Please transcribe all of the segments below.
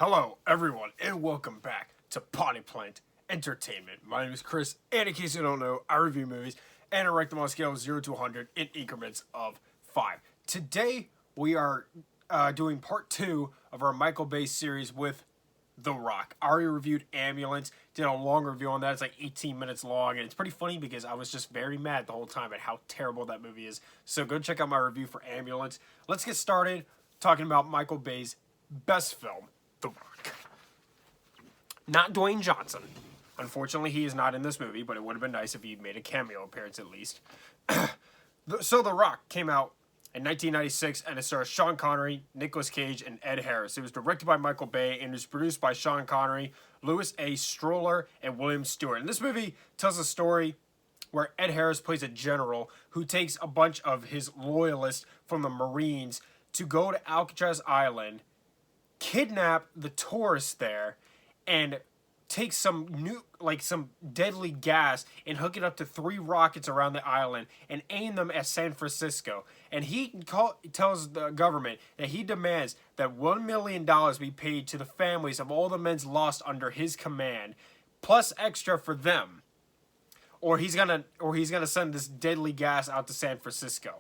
Hello, everyone, and welcome back to Potty Plant Entertainment. My name is Chris, and in case you don't know, I review movies and I rank them on a scale of 0 to 100 in increments of 5. Today, we are doing part 2 of our Michael Bay series with The Rock. I already reviewed Ambulance, did a long review on that. It's like 18 minutes long, and it's pretty funny because I was just very mad the whole time at how terrible that movie is. So go check out my review for Ambulance. Let's get started talking about Michael Bay's best film, The Rock. Not Dwayne Johnson. Unfortunately, he is not in this movie, but it would have been nice if he'd made a cameo appearance at least. So The Rock came out in 1996, and it stars Sean Connery, Nicolas Cage, and Ed Harris. It was directed by Michael Bay and was produced by Sean Connery, Louis A. Stroller, and William Stewart. And this movie tells a story where Ed Harris plays a general who takes a bunch of his loyalists from the Marines to go to Alcatraz Island, kidnap the tourists there, and take some deadly gas and hook it up to 3 rockets around the island and aim them at San Francisco. And he tells the government that he demands that $1 million be paid to the families of all the men lost under his command, plus extra for them, or he's gonna send this deadly gas out to San Francisco.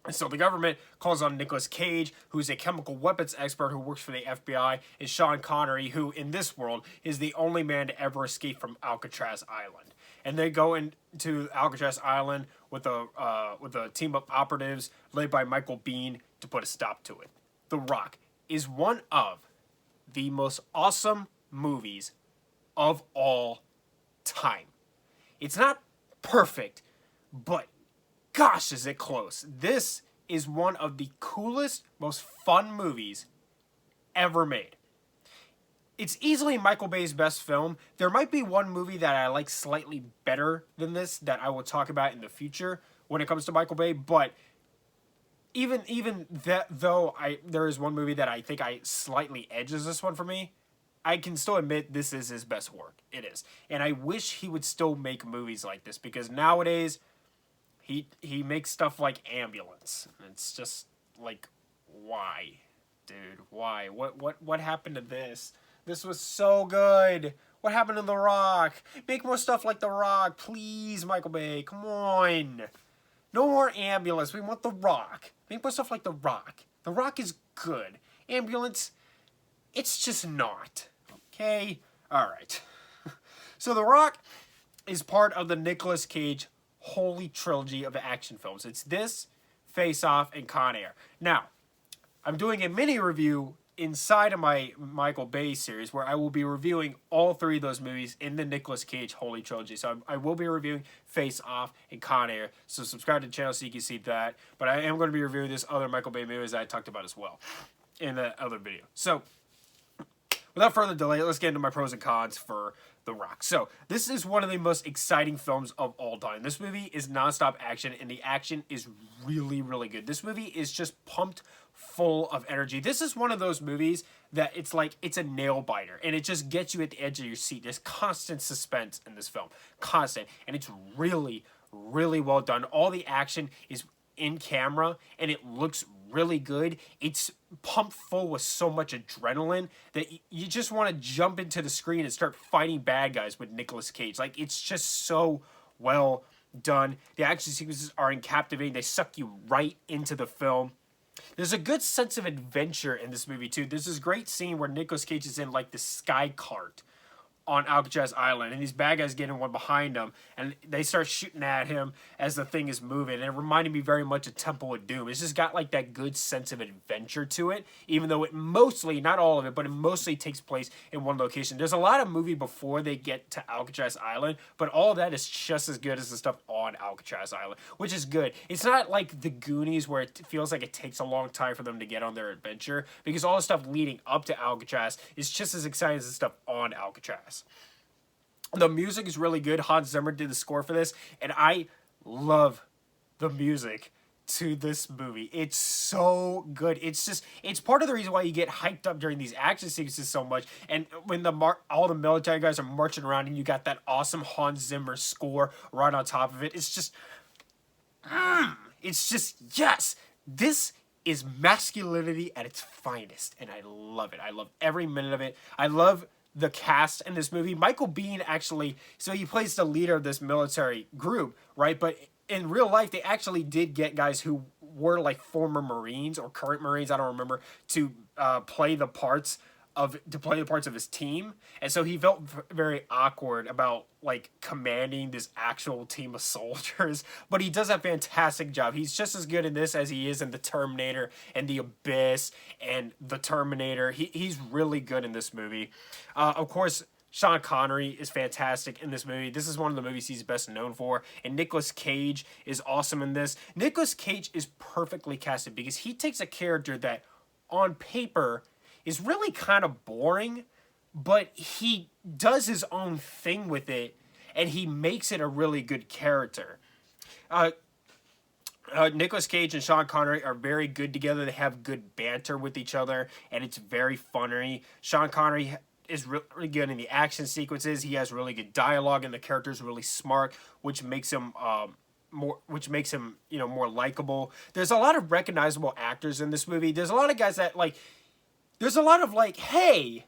And so the government calls on Nicolas Cage, who's a chemical weapons expert who works for the FBI, and Sean Connery, who in this world is the only man to ever escape from Alcatraz Island. And they go into Alcatraz Island with a team of operatives led by Michael Biehn to put a stop to it. The Rock is one of the most awesome movies of all time. It's not perfect, but gosh, is it close. This is one of the coolest, most fun movies ever made. It's easily Michael Bay's best film. There might be one movie that I like slightly better than this that I will talk about in the future when it comes to Michael Bay, but even that, though there is one movie that I think I slightly edges this one for me, I can still admit this is his best work. It is. And I wish he would still make movies like this, because nowadays he makes stuff like Ambulance. It's just like, why, dude? Why? What happened to this? This was so good. What happened to The Rock? Make more stuff like The Rock, please, Michael Bay. Come on. No more Ambulance. We want The Rock. Make more stuff like The Rock. The Rock is good. Ambulance, it's just not. Okay? Alright. So The Rock is part of the Nicolas Cage holy trilogy of action films. It's this, Face Off, and Con Air. Now, I'm doing a mini review inside of my Michael Bay series where I will be reviewing all 3 of those movies in the Nicolas Cage holy trilogy. So I will be reviewing Face Off and Con Air. So subscribe to the channel so you can see that. But I am going to be reviewing this other Michael Bay movies that I talked about as well in the other video. So without further delay, let's get into my pros and cons for The Rock. So, this is one of the most exciting films of all time. This movie is nonstop action, and the action is really, really good. This movie is just pumped full of energy. This is one of those movies that it's like, it's a nail biter, and it just gets you at the edge of your seat. There's constant suspense in this film. Constant. And it's really, really well done. All the action is in camera, and it looks really good. It's pumped full with so much adrenaline that you just want to jump into the screen and start fighting bad guys with Nicolas Cage. Like, it's just so well done. The action sequences are captivating. They suck you right into the film. There's a good sense of adventure in this movie, too. There's this great scene where Nicolas Cage is in, like, the sky cart on Alcatraz Island, and these bad guys get in one behind him, and they start shooting at him as the thing is moving, and it reminded me very much of Temple of Doom. It's just got like that good sense of adventure to it, even though it mostly, not all of it, but it mostly takes place in one location. There's a lot of movie before they get to Alcatraz Island, but all of that is just as good as the stuff on Alcatraz Island, which is good. It's not like The Goonies where it feels like it takes a long time for them to get on their adventure, because all the stuff leading up to Alcatraz is just as exciting as the stuff on Alcatraz. The music is really good. Hans Zimmer did the score for this, and I love the music to this movie. It's so good. It's part of the reason why you get hyped up during these action sequences so much. And when all the military guys are marching around and you got that awesome Hans Zimmer score right on top of it, it's just yes. This is masculinity at its finest, and I love it. I love every minute of it. I love the cast in this movie. Michael Biehn actually, so he plays the leader of this military group, right? But in real life, they actually did get guys who were like former Marines or current Marines, I don't remember, to play the parts of his team. And so he felt very awkward about like commanding this actual team of soldiers, but he does a fantastic job. He's just as good in this as he is in the Terminator and the Abyss and the Terminator. He's really good in this movie. Of course, Sean Connery is fantastic in this movie. This is one of the movies he's best known for. And Nicolas Cage is awesome in this. Nicolas Cage is perfectly casted because he takes a character that on paper is really kind of boring, but he does his own thing with it, and he makes it a really good character. Nicolas Cage and Sean Connery are very good together. They have good banter with each other, and it's very funny. Sean Connery is really good in the action sequences. He has really good dialogue, and the character's really smart, which makes him more likable. There's a lot of recognizable actors in this movie. There's a lot of guys that there's a lot of hey,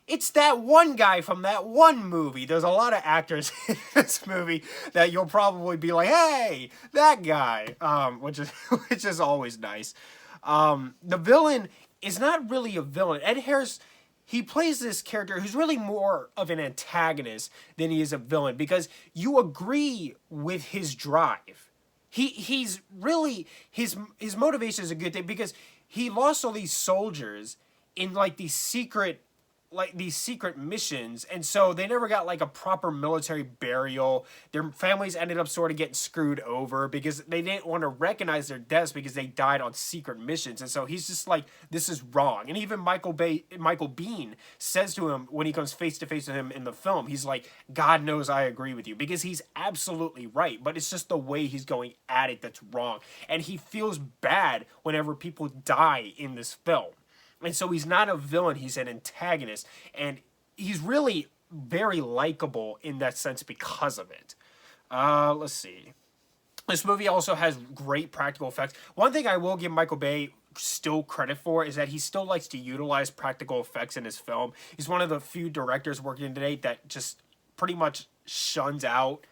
it's that one guy from that one movie. There's a lot of actors in this movie that you'll probably be like, hey, that guy, which is always nice. The villain is not really a villain. Ed Harris, he plays this character who's really more of an antagonist than he is a villain because you agree with his drive. He's really, his motivation is a good thing because he lost all these soldiers in these secret missions, and so they never got a proper military burial. Their families ended up sort of getting screwed over because they didn't want to recognize their deaths because they died on secret missions. And so he's just this is wrong. And even Michael Biehn says to him when he comes face to face with him in the film, he's like, God knows I agree with you, because he's absolutely right, but it's just the way he's going at it that's wrong. And he feels bad whenever people die in this film. And so he's not a villain, he's an antagonist. And he's really very likable in that sense because of it. Let's see. This movie also has great practical effects. One thing I will give Michael Bay still credit for is that he still likes to utilize practical effects in his film. He's one of the few directors working today that just pretty much shuns out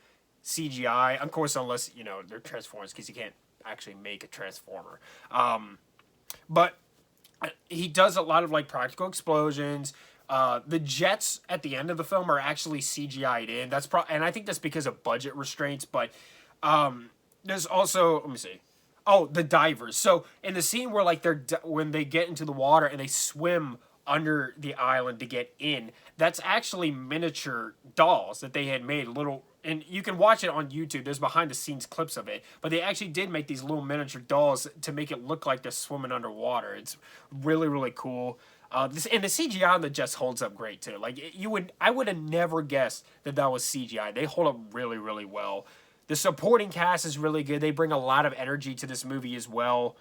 CGI. Of course, unless, they're Transformers, because you can't actually make a Transformer. But he does a lot of practical explosions. The jets at the end of the film are actually CGI'd in. And I think that's because of budget restraints. But there's also, let me see. Oh, the divers. So in the scene where when they get into the water and they swim under the island to get in, that's actually miniature dolls that they had made, and you can watch it on YouTube. There's behind the scenes clips of it, but they actually did make these little miniature dolls to make it look like they're swimming underwater. It's really, really cool. And the CGI on the jets holds up great too. I would have never guessed that was CGI. They hold up really, really well. The supporting cast is really good. They bring a lot of energy to this movie as well.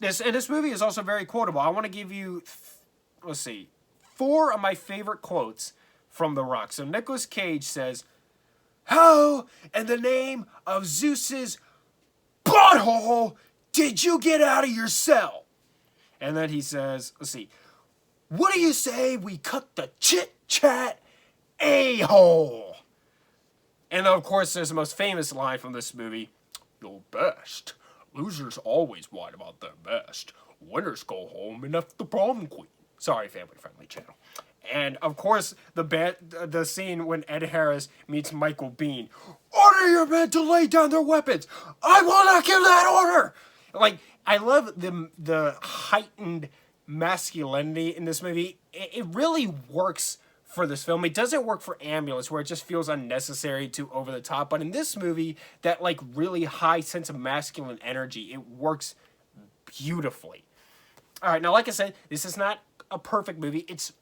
This movie is also very quotable. I want to give you, let's see, 4 of my favorite quotes from The Rock. So Nicolas Cage says, "How in the name of Zeus's butthole did you get out of your cell?" And then he says, let's see, "What do you say we cut the chit-chat a-hole?" And of course, there's the most famous line from this movie, "Your best. Losers always whine about their best. Winners go home and F the prom queen." Sorry, family-friendly channel. And of course, the scene when Ed Harris meets Michael Biehn. "Order your men to lay down their weapons. I will not give that order." I love the heightened masculinity in this movie. It really works for this film. It doesn't work for Ambulance, where it just feels unnecessary, too over the top. But in this movie, that really high sense of masculine energy, it works beautifully. All right, now like I said, this is not a perfect movie. It's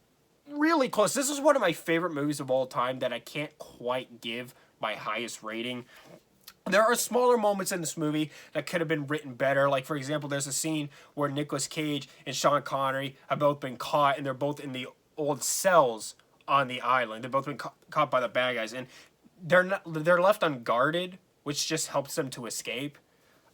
really close. This is one of my favorite movies of all time that I can't quite give my highest rating. There are smaller moments in this movie that could have been written better. For example, there's a scene where Nicolas Cage and Sean Connery have both been caught, and they're both in the old cells on the island. They've both been caught by the bad guys, and they're left unguarded, which just helps them to escape.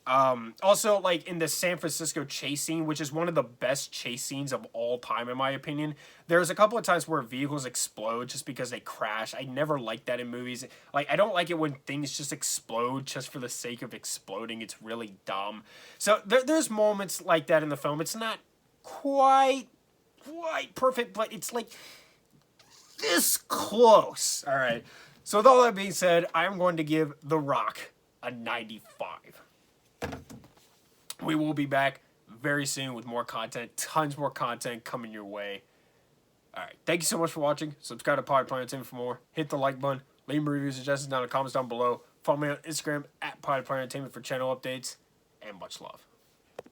Also, like, in the San Francisco chase scene, which is one of the best chase scenes of all time, in my opinion, there's a couple of times where vehicles explode just because they crash. I never like that in movies. Like, I don't like it when things just explode just for the sake of exploding. It's really dumb. So, there's moments like that in the film. It's not quite perfect, but it's, like, this close. All right. So, with all that being said, I'm going to give The Rock a 95. We will be back very soon with more content. Tons more content coming your way. Alright, thank you so much for watching. Subscribe to Potty Planet Entertainment for more. Hit the like button. Leave me reviews, suggestions down in the comments down below. Follow me on Instagram at Potty Planet Entertainment for channel updates. And much love.